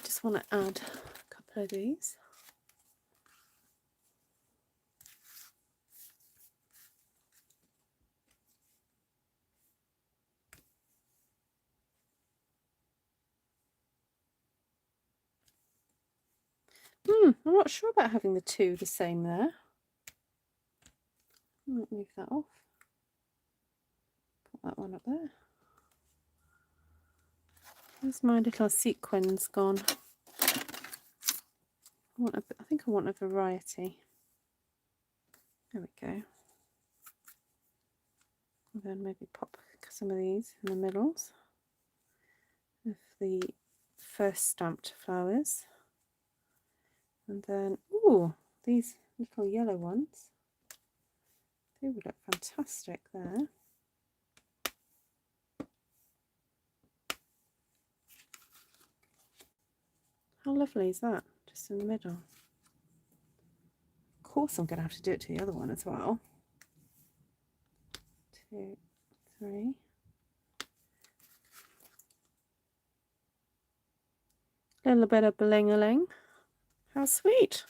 Just want to add a couple of these. I'm not sure about having the two the same there. I might move that off. Put that one up there. Where's my little sequins gone? I think I want a variety. There we go. And then maybe pop some of these in the middles of the first stamped flowers. And then, ooh, these little yellow ones. They would look fantastic there. How lovely is that? Just in the middle. Of course I'm going to have to do it to the other one as well. 2, 3. Little bit of bling-a-ling. How sweet.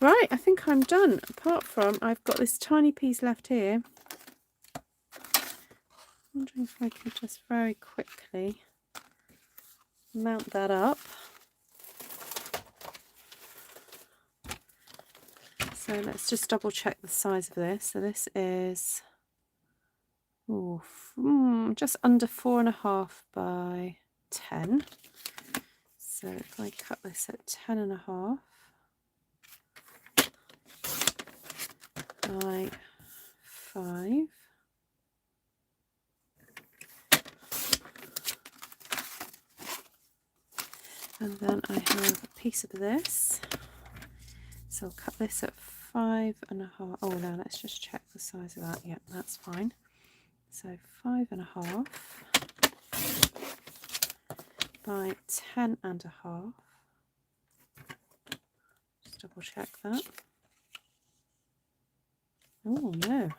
Right, I think I'm done. Apart from I've got this tiny piece left here. I'm wondering if I can just very quickly mount that up. So let's just double check the size of this. So this is just under 4.5 by 10. So if I cut this at 10.5 by 5. And then I have a piece of this. So I'll cut this at 5.5. Oh no, let's just check the size of that. Yeah, that's fine. So 5.5 by 10.5. Just double check that. Oh no.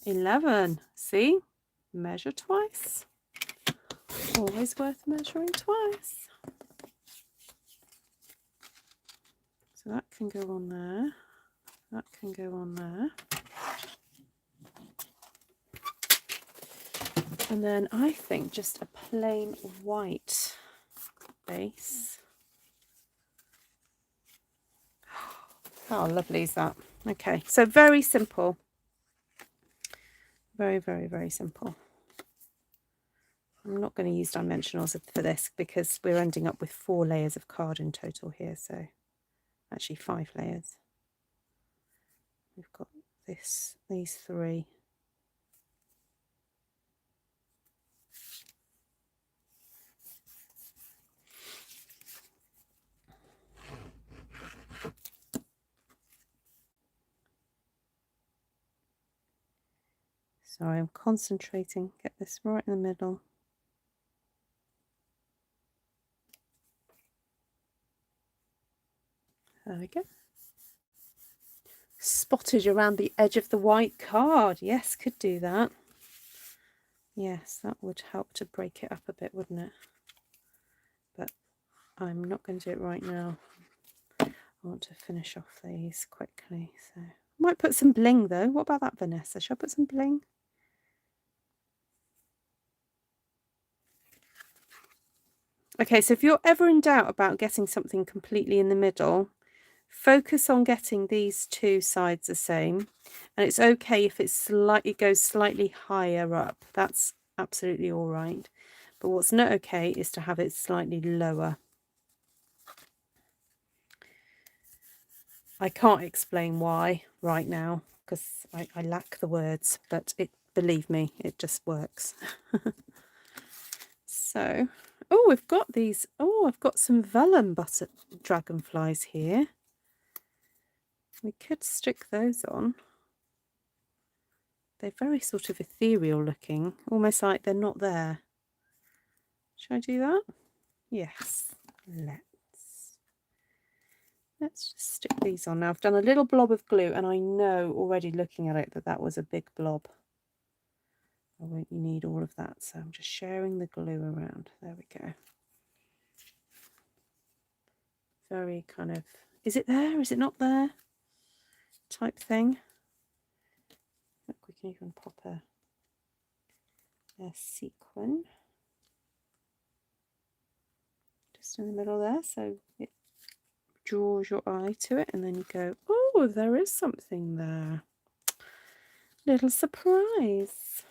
11. See? Measure twice. Always worth measuring twice. So that can go on there. That can go on there. And then I think just a plain white base. How lovely is that? Okay, so very simple. Very, very, very simple. I'm not going to use dimensionals for this because we're ending up with 4 layers of card in total here. So actually 5 layers. We've got these 3. Sorry, I'm concentrating. Get this right in the middle. There we go. Spotted around the edge of the white card. Yes, could do that. Yes, that would help to break it up a bit, wouldn't it? But I'm not going to do it right now. I want to finish off these quickly. So I might put some bling though. What about that, Vanessa? Shall I put some bling? Okay, so if you're ever in doubt about getting something completely in the middle, focus on getting these 2 sides the same. And it's okay if it goes slightly higher up. That's absolutely all right. But what's not okay is to have it slightly lower. I can't explain why right now because I lack the words, but believe me, it just works. So, oh, we've got these. Oh, I've got some vellum butter dragonflies here. We could stick those on. They're very sort of ethereal looking, almost like they're not there. Should I do that? Yes, let's just stick these on. Now I've done a little blob of glue and I know already looking at it that was a big blob. I won't need all of that, so I'm just sharing the glue around. There we go. very kind of, is it there? Is it not there? Type thing. Look, we can even pop a sequin just in the middle there, so it draws your eye to it, and then you go, oh, there is something there. Little surprise.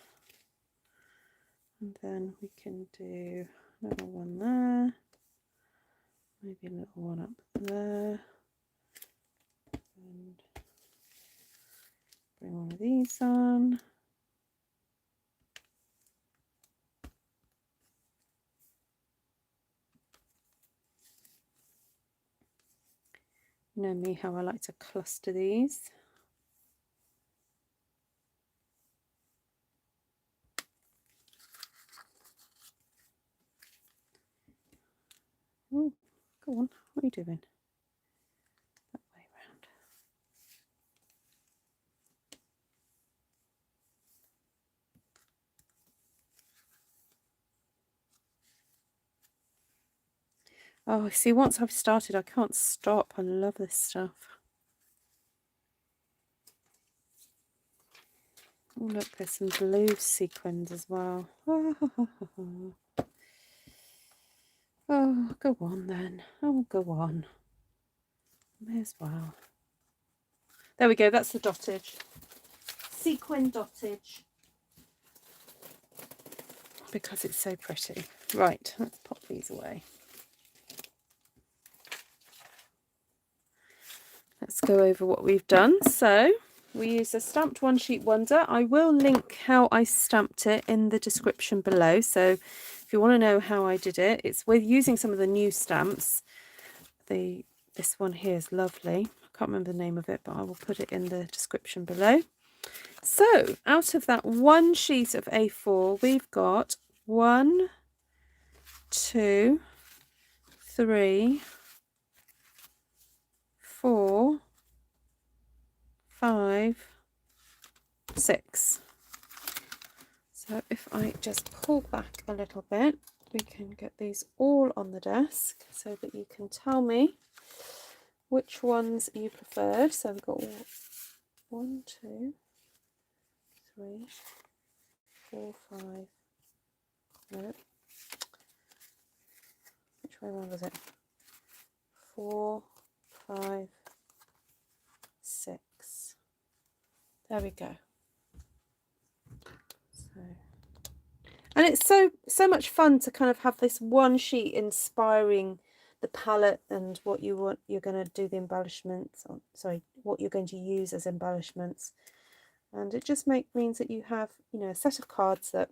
And then we can do a little one there, maybe a little one up there, and bring one of these on. You know me, how I like to cluster these. Oh, go on, what are you doing? That way around. Oh, see, once I've started, I can't stop. I love this stuff. Oh, look, there's some blue sequins as well. Oh, go on then. Oh, go on. May as well. There we go. That's the dottage. Sequin dottage. Because it's so pretty. Right, let's pop these away. Let's go over what we've done. So we use a stamped one sheet wonder. I will link how I stamped it in the description below. So if you want to know how I did it, it's with using some of the new stamps. This one here is lovely. I can't remember the name of it, but I will put it in the description below. So out of that one sheet of A4, we've got 1, 2, 3, 4, 5, 6. So if I just pull back a little bit, we can get these all on the desk so that you can tell me which ones you preferred. So we've got 1, 2, 3, 4, 5. No. Which way around was it? 4, 5, 6. There we go. So, and it's so much fun to kind of have this one sheet inspiring the palette and what you're going to do the embellishments on. Sorry, what you're going to use as embellishments, and it just means that you have, you know, a set of cards that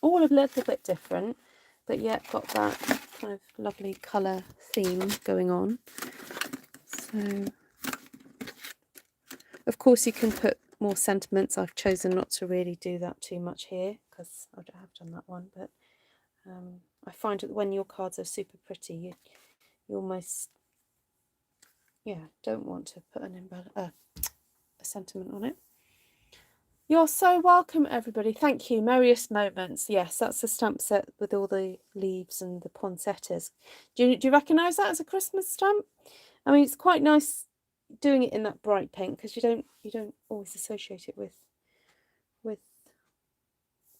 all a little bit different, but yet got that kind of lovely colour theme going on. So, of course, you can put more sentiments. I've chosen not to really do that too much here because I have done that one, but I find that when your cards are super pretty, you almost, yeah, don't want to put a sentiment on it. You're so welcome, everybody. Thank you. Merriest Moments. Yes, that's the stamp set with all the leaves and the poinsettias. Do you recognise that as a Christmas stamp? I mean, it's quite nice doing it in that bright pink because you don't always associate it with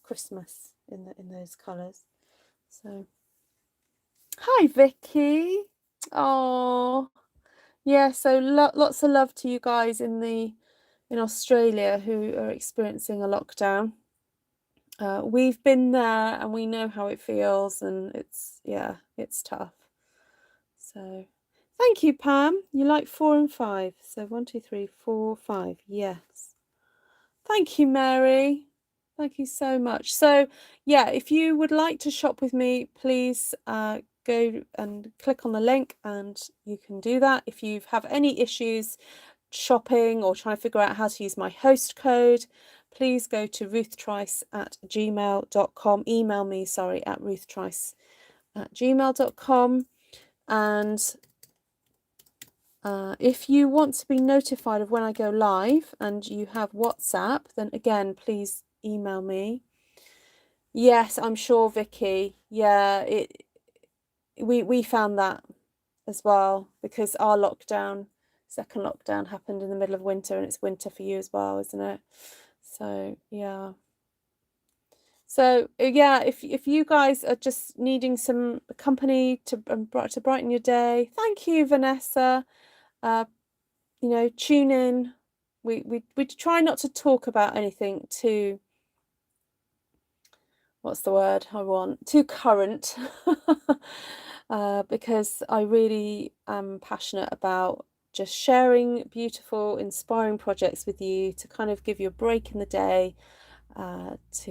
Christmas in those colours. So, hi Vicky. Oh, yeah. So lots of love to you guys in Australia who are experiencing a lockdown. We've been there and we know how it feels, and it's tough. So thank you, Pam. You like 4 and 5. So 1, 2, 3, 4, 5. Yes. Thank you, Mary. Thank you so much. So yeah, if you would like to shop with me, please go and click on the link and you can do that. If you have any issues shopping or trying to figure out how to use my host code, please go to ruthtrice@gmail.com. Email me, sorry, at ruthtrice@gmail.com. And if you want to be notified of when I go live and you have WhatsApp, then again, please email me. Yes, I'm sure, Vicky. Yeah, we found that as well, because our lockdown, second lockdown, happened in the middle of winter, and it's winter for you as well, isn't it? So yeah. So yeah, if you guys are just needing some company to brighten your day, thank you, Vanessa. You know, tune in. We try not to talk about anything too, what's the word I want, too current, because I really am passionate about just sharing beautiful, inspiring projects with you to kind of give you a break in the day, to,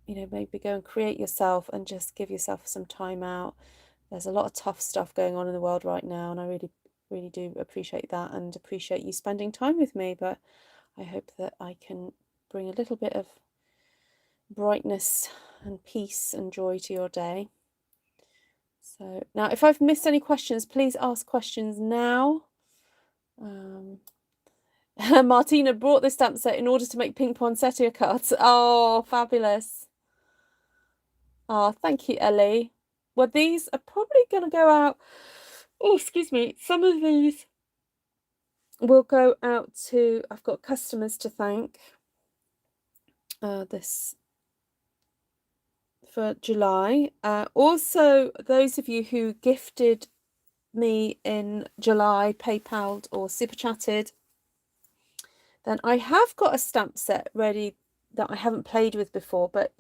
you know, maybe go and create yourself and just give yourself some time out. There's a lot of tough stuff going on in the world right now, and I really do appreciate that and appreciate you spending time with me. But I hope that I can bring a little bit of brightness and peace and joy to your day. So now, if I've missed any questions, please ask questions now. Martina brought this stamp set in order to make ping poinsettia cards. Oh, fabulous. Oh, thank you, Ellie. Well, these are probably going to go out. Oh, excuse me. Some of these will go out to, I've got customers to thank. This for July. Also, those of you who gifted me in July, PayPal'd or super chatted, then I have got a stamp set ready that I haven't played with before, but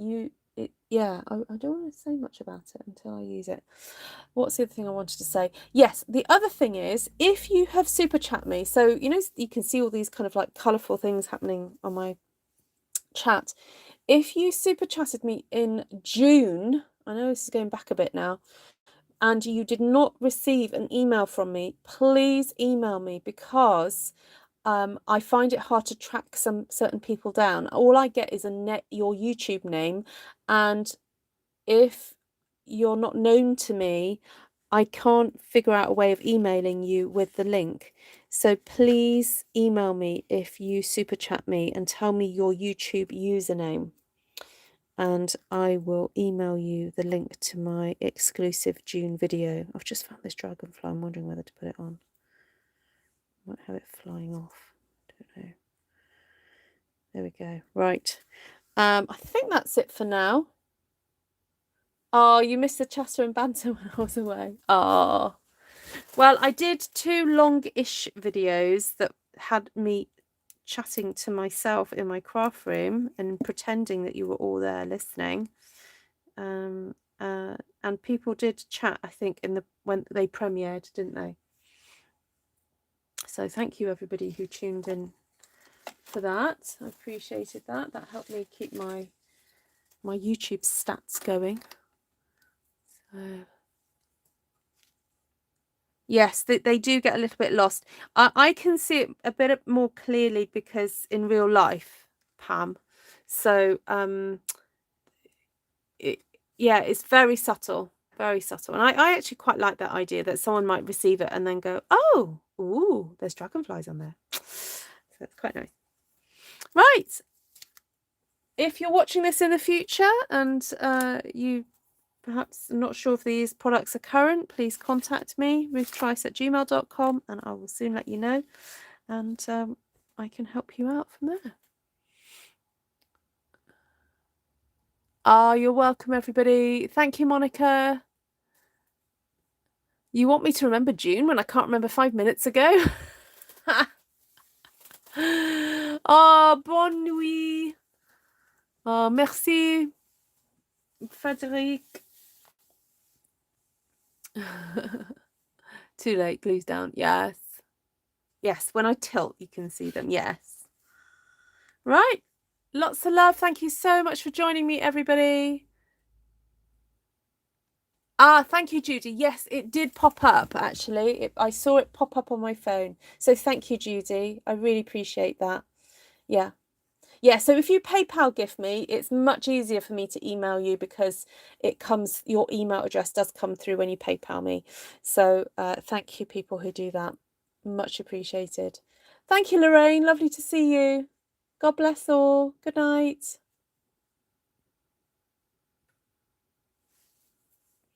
yeah, I don't want to say much about it until I use it. What's the other thing I wanted to say? Yes, the other thing is, if you have super chat me, so you know, you can see all these kind of like colourful things happening on my chat. If you super chatted me in June, I know this is going back a bit now, and you did not receive an email from me, please email me, because I find it hard to track some certain people down. All I get is your YouTube name, and if you're not known to me, I can't figure out a way of emailing you with the link. So please email me if you super chat me and tell me your YouTube username, and I will email you the link to my exclusive June video. I've just found this dragonfly. I'm wondering whether to put it on. Might have it flying off. Don't know. There we go. Right. I think that's it for now. Oh, you missed the chatter and banter when I was away. Oh. Well, I did 2 long-ish videos that had me chatting to myself in my craft room and pretending that you were all there listening. And people did chat, I think, when they premiered, didn't they? So thank you everybody who tuned in for that. I appreciated that. That helped me keep my YouTube stats going. So yes, they do get a little bit lost. I can see it a bit more clearly because in real life, Pam. So yeah, it's very subtle, very subtle. And I actually quite like that idea that someone might receive it and then go, oh, ooh, there's dragonflies on there. So it's quite nice. Right. If you're watching this in the future and you perhaps are not sure if these products are current, please contact me, ruthtrice@gmail.com, and I will soon let you know. And I can help you out from there. You're welcome, everybody. Thank you, Monica. You want me to remember June when I can't remember 5 minutes ago? Oh, bonne nuit. Oh, merci, Frédéric. Too late, glue's down. Yes. Yes, when I tilt, you can see them. Yes. Right. Lots of love. Thank you so much for joining me, everybody. Thank you, Judy. Yes, it did pop up, actually. I saw it pop up on my phone. So thank you, Judy. I really appreciate that. Yeah. Yeah, so if you PayPal gift me, it's much easier for me to email you because your email address does come through when you PayPal me. So thank you, people who do that. Much appreciated. Thank you, Lorraine. Lovely to see you. God bless all. Good night.